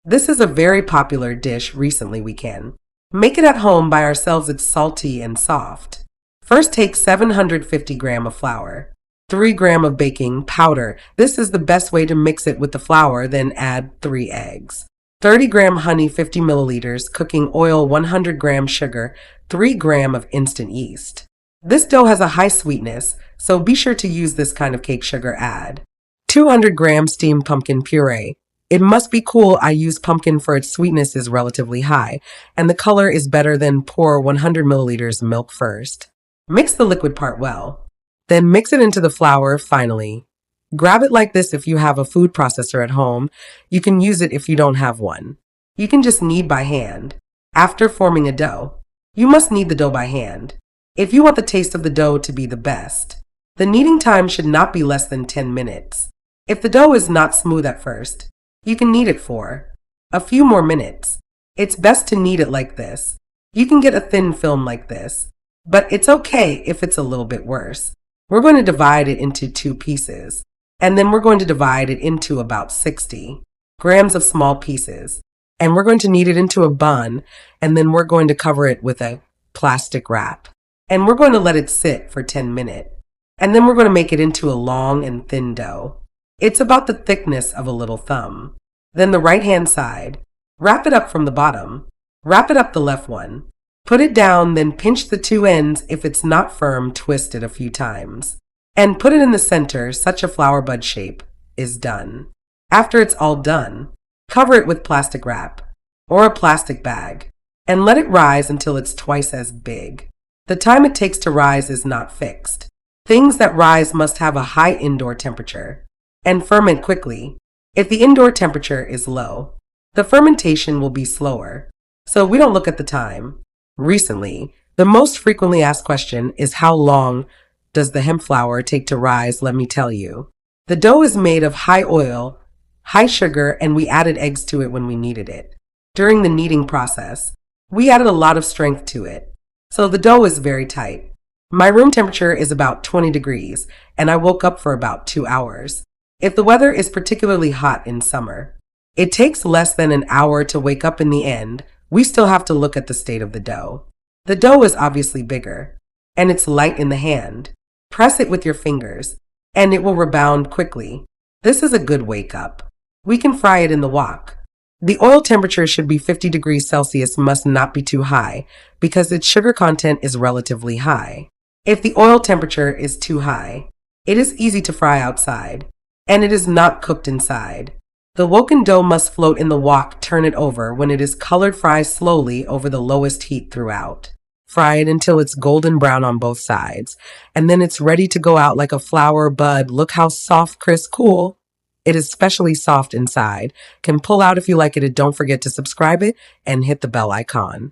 This is a very popular dish recently we can make it at home by ourselves. It's salty and soft. First take 750 gram of flour, 3 gram of baking powder. This is the best way to mix it with the flour, then add 3 eggs. 30 gram honey, 50 milliliters, cooking oil, 100 gram sugar, 3 gram of instant yeast. This dough has a high sweetness, so be sure to use this kind of cake sugar. Add 200 grams steamed pumpkin puree. It must be cool. I use pumpkin for its sweetness is relatively high, and the color is better than pour 100 milliliters milk first. Mix the liquid part well. Then mix it into the flour finally. Grab it like this if you have a food processor at home. You can use it if you don't have one. You can just knead by hand. After forming a dough, you must knead the dough by hand. If you want the taste of the dough to be the best, the kneading time should not be less than 10 minutes. If the dough is not smooth at first, you can knead it for a few more minutes. It's best to knead it like this. You can get a thin film like this, but it's okay if it's a little bit worse. We're going to divide it into 2 pieces, and then we're going to divide it into about 60 grams of small pieces. And we're going to knead it into a bun, and then we're going to cover it with a plastic wrap. And we're going to let it sit for 10 minutes. And then we're going to make it into a long and thin dough. It's about the thickness of a little thumb. Then the right-hand side, wrap it up from the bottom. Wrap it up the left one. Put it down, then pinch the 2 ends. If it's not firm, twist it a few times. And put it in the center. Such a flower bud shape is done. After it's all done, cover it with plastic wrap or a plastic bag and let it rise until it's twice as big. The time it takes to rise is not fixed. Things that rise must have a high indoor temperature and ferment quickly. If the indoor temperature is low, the fermentation will be slower. So we don't look at the time. Recently, the most frequently asked question is how long does the hemp flour take to rise? Let me tell you. The dough is made of high oil, high sugar, and we added eggs to it when we kneaded it. During the kneading process, we added a lot of strength to it. So the dough is very tight. My room temperature is about 20 degrees, and I woke up for about 2 hours. If the weather is particularly hot in summer, it takes less than an hour to wake up. In the end, we still have to look at the state of the dough. The dough is obviously bigger, and it's light in the hand. Press it with your fingers, and it will rebound quickly. This is a good wake up. We can fry it in the wok. The oil temperature should be 50 degrees Celsius, must not be too high, because its sugar content is relatively high. If the oil temperature is too high, it is easy to fry outside, and it is not cooked inside. The woken dough must float in the wok. Turn it over. When it is colored, fry slowly over the lowest heat throughout. Fry it until it's golden brown on both sides, and then it's ready to go out like a flower bud. Look how soft, crisp, cool. It is especially soft inside. Can pull out if you like it, and don't forget to subscribe it and hit the bell icon.